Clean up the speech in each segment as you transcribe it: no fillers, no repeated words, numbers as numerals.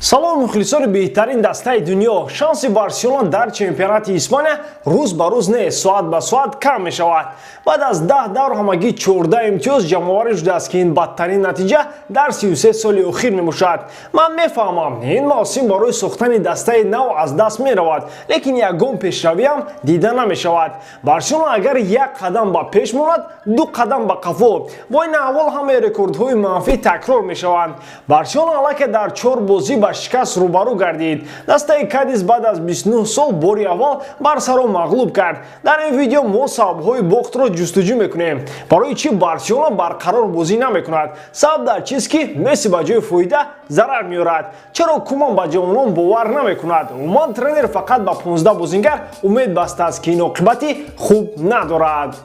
салом мухлисони беҳтарин дастаи дунё. Шанси Барселона дар чемпионати Испания рӯз ба рӯз не, соат ба соат кам мешавад. Баъд аз 10 давр ҳамагӣ 14 имтиёз ҷамъоварӣ шудааст ки ин бадтарин натиҷа дар 33 соли охир мебошад. Ман мефаҳмам, ин мавсим барои сохтани дастаи нав аз даст меравад, лекин ягон пешравиам дида намешавад. Барселона агар як қадам ба пеш монад, ду қадам ба қафо. Бо ин аҳвол ҳамаи рекордҳои манфӣ такрор мешаванд. Барселона аллакай дар 4 бозӣ ба шикаст рӯбарӯ гардид. Дастаи Кадис баъд аз 29 сол бори аввал Барсаро мағлуб кард. Дар ин видео мо сабабҳои бохтро ҷустуҷӯ мекунем. Барои чӣ Барселона барқарор бозӣ намекунад? Сабаб дар чист ки Месси ба ҷои фоида зарар меорад. Чаро Куман ба ҷавонон бовар намекунад? Умуман тренер фақат ба 15 бозингар умед бастааст ки ин оқибати хуб надорад.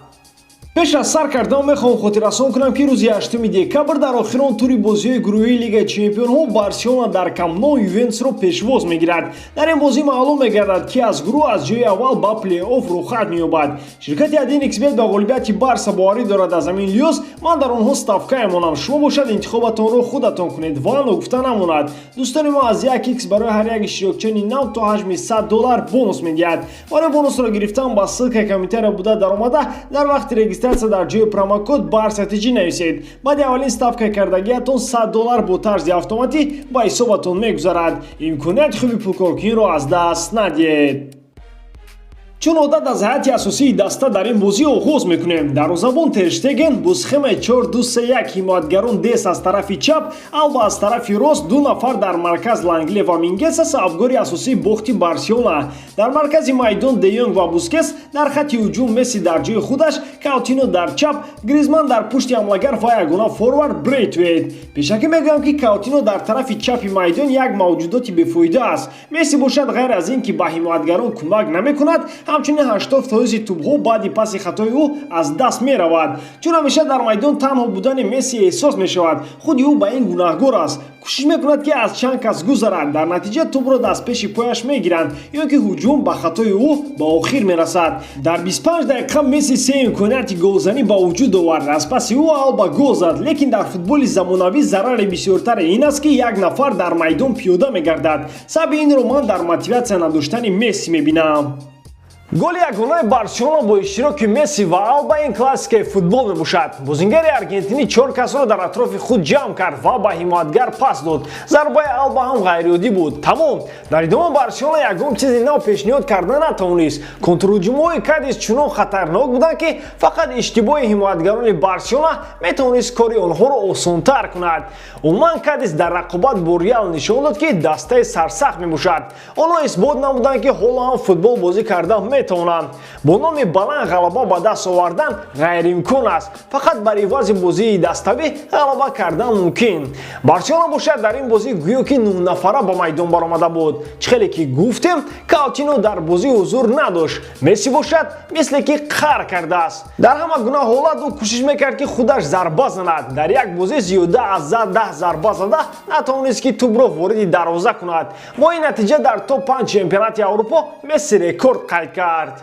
пеш аз сар кардан мехоҳам хотиррасон кунам ки рӯзи 8 декабр дар охирон тури бозиҳои гурӯҳии Лигаи Чемпионҳо Барселона дар Камп Nou Ювентусро пешвоз мегирад. Дар ин бозӣ маълум мегардад ки аз гурӯҳ аз ҷои аввал ба плей-офф рухсат меёбад. Ширкати 1xBet ба ғолибияти Барса боварӣ дорад аз ҳамин лиҳоз ман дар онҳо ставка монам. Шумо бошад интихобатонро худатон кунед. ва ногуфта намонад. дӯстони мо аз 1x барои ҳар як иштирокчиёни нав то ҳаҷми $100 бонус медиҳад. барои бонусро гирифтан ба ссилкаи комментария буда даромада дар вақти регистрация дар ҷои промокод BARSATG нависед. баъди аввалин ставкаи кардагиатон $100 бо тарзи автоматӣ ба ҳисобатон мегузарад. имконияти хуби пулкоркуниро аз даст надиҳед. чун одат аз ҳайати асосии даста дар ин бозӣ оғоз мекунем. дарвозабон Тер Штеген бо схемаи 4-2-3-1 ҳимоятгарон Дес аз тарафи чап, Алба аз тарафи рост, ду нафар дар марказ Лангле ва Мингеса сабабгори асосии бохти Барселона. дар маркази майдон Де Йонг ва Бускес, дар хатти ҳуҷум Месси дар ҷои худаш, Каутино дар чап, Гризман дар пушти ҳамлагар ва ягона форвард Брейтвейт. пешакӣ мегӯям ки Каутино дар тарафи чапи майдон як мавҷудоти бефоида аст. Месси бошад ғайр аз ин ки ба ҳимоятгарон кӯмак намекунад, ҳамчунин 80% тӯбҳо баъди паси хатои ӯ аз даст меравад. чун ҳамеша дар майдон танҳо будани Месси эҳсос мешавад. худи ӯ ба ин гунаҳгор аст. кӯшиш мекунад ки аз чанд кас гузарад. дар натиҷа тӯбро дастпеши пояш мегиранд ё ки ҳуҷум ба хатои ӯ ба охир мерасад. дар 25 дақиқа Месси 3 имконияти голзанӣ ба вуҷуд овард. аз паси ӯ Алба гол зад. лекин дар футболи замонавӣ зарари бисёртар ин аст ки як нафар дар майдон пиёда мегардад. сабаби инро ман дар мотиватсия надоштани Месси мебинам. голи ягонаи Барселона бо иштироки Месси ва Алба ин классикаи футбол мебошад. бозингари аргентинӣ 4 касро дар атрофи худ ҷамъ кард ва ба ҳимоятгар пас дод. зарбаи Алба ҳам ғайриоддӣ буд. тамом. дар идома Барселона ягон чизи нав пешниҳод карда натавонист. контрҳуҷумҳои Кадис чунон хатарнок буданд ки фақат иштибоҳи ҳимоятгарони Барселона метавонист кори онҳоро осонтар кунад. умуман Кадис дар рақобат бо Реал нишон дод ки дастаи сарсахт мебошад. онҳо исбот намуданд ки ҳоло ҳам футбол бозӣ карда метавонанд. бо номи баланд ғалаба ба даст овардан ғайриимкон аст. фақат бар ивази бозии даставӣ ғалаба кардан мумкин. Барселона бошад дар ин бозӣ гӯё ки 9 нафара ба майдон баромада буд. чӣ хеле ки гуфтем, Каутино дар бозӣ ҳузур надошт. Месси бошад мисле ки қар кардааст. дар ҳама гуна ҳолат ӯ кӯшиш мекард ки худаш зарба занад. дар як бозӣ зиёда аз 10 зарба зада натавонист ки тӯбро вориди дарвоза кунад. бо ин натиҷа дар топ 5 чемпионати Аврупо Месси рекорд қайд кард.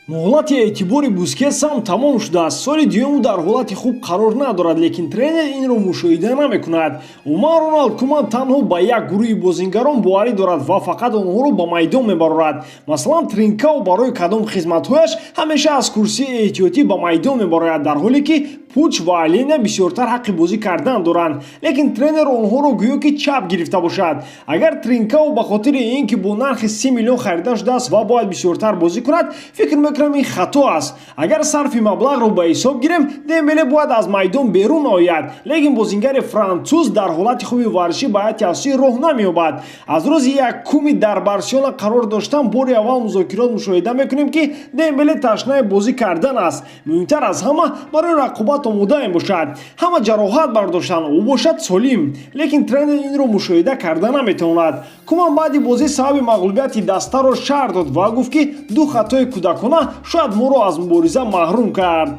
муҳлати эътибори Бускетс ҳам тамом шудааст. соли дуюм дар ҳолати хуб қарор надорад, лекин тренер инро мушоҳида намекунад. умуман Роналд Куман танҳо ба як гурӯҳи бозингарон боварӣ дорад ва фақат онҳоро ба майдон мебарорад. масалан Тринкао барои кадом хизматҳояш ҳамеша аз курсии эҳтиётӣ ба майдон мебарояд, дар ҳоле ки Пуч ва Аления бисёртар ҳаққи бозӣ кардан доранд, лекин тренер онҳоро гӯё ки чап гирифта бошад. агар Тринкао ба хотири ин ки бо нархи 30 миллион харида шудааст ва бояд бисёртар бозӣ кунад, фикр мекунам ин хато аст. агар сарфи маблағро ба ҳисоб гирем, Дембеле бояд аз майдон берун ояд, лекин бозингари француз дар ҳолати хуби варзишӣ ба ҳайати асосӣ роҳ намеёбад. аз рӯзи 1 дар Барселона қарор доштан бори аввал музокирот мушоҳида мекунем ки Дембеле ташнаи бозӣ кардан аст. муҳимтар аз ҳама барои рақобат омода мебошад. ҳама ҷароҳат бардоштанд, ӯ бошад солим, лекин тренер инро мушоҳида карда наметавонад. Куман баъди бозӣ сабаби мағлубияти дастаро шарҳ дод ва гуфт ки ду хатои кӯдакона шояд моро аз мубориза маҳрум кард.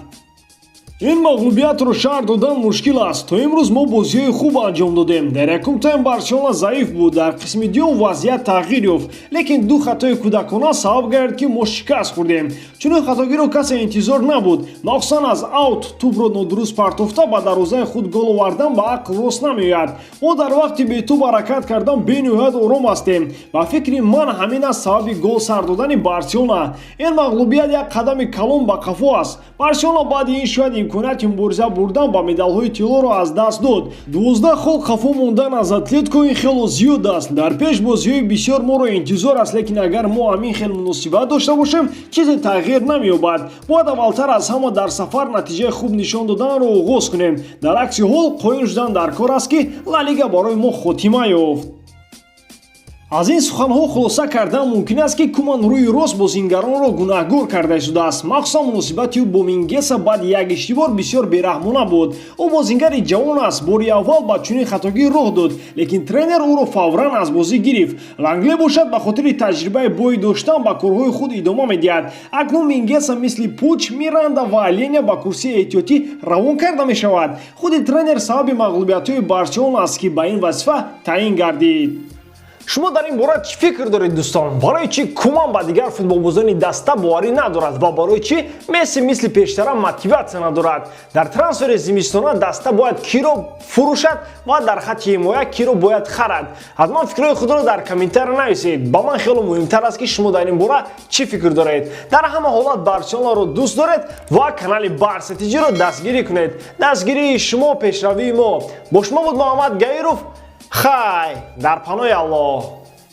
این مغلوبیت رو شرح دادن مشکل است. تا امروز ما بازی‌های خوب انجام دادیم. در یکم تایم بارسلونا ضعیف بود. در قسم دوم وضعیت تغییر یافت. لیکن دو خطای کودکانه سبب گردید که ما شکست خوردیم. چون خطاگیر رو کسی انتظار نبود. مخصوصا از اوت توپ رو نادرست پرتافته به دروازه خود گل آوردن به عقل راست نمیاد. ما در وقتی به توپ حرکت کردن بین‌نهایت آرام هستیم. و فکر من همین است سبب گل سر دادن بارسلونا. این مغلوبیت یک قدم کلان به قفا است. بارسلونا بعد این شاید امکانیت مبارزه بردن با مدال‌های طلا را از دست داد. 12 خال قفا موندن از اتلتیکو این خیلی زیاد است. در پیش بازی‌های بسیار ما را انتظار است، لیکن اگر ما همین خیلی مناسبت داشته باشیم چیزی تغییر نمی‌یابد. باید اولتر از همه در سفر نتیجه خوب نشان دادن را آغاز کنیم. در عکس حال قایل شدن در کار است که لالیگا برای ما خاتمه یافت. از این سخنها خلاصه کردن ممکن است که کومان روی راست بازیگران را گناهگار کرده شده است. مخصوصا مناسبت او با مینگس بعد یک اشتباه بسیار بی‌رحمانه بود. او بازیگر جوان است. باری اول با چنین خطاگی راه داد، لیکن ترینر او را فوراً از بازی گرفت. لنگلی باشد به خاطر تجربه بای داشتن به کارهای خود ادامه می‌دهد. اکنون مینگس مثل پوچ، میراندا و الینیا با کرسی احتیاطی روان کرده می‌شود. خود ترینر سبب مغلوبیت‌های بارسلونا است که به این وظیفه تعیین گردید. شما در این باره چی فکر دارید دوستان؟ برای چی کومان با دیگر فوتبالبازان دسته باوری ندارد و برای چی مسی مثل پیشتر موتیواسیون ندارد؟ در ترانسفر زمستانه دسته باید کی رو فروشد و در خط حمایه کی رو باید خرید؟ حتما فکرهای خود را در کامنتر نویسید. با من خیلی مهمتر است که شما در این باره چی فکر دارید؟ در همه حالات بارسلونا رو دوست دارید و کانال بارسا تیجی رو دستگیری کنید. دستگیری شما پیشروی ما. با شما بود محمد گایروف. خیر در پناه الله.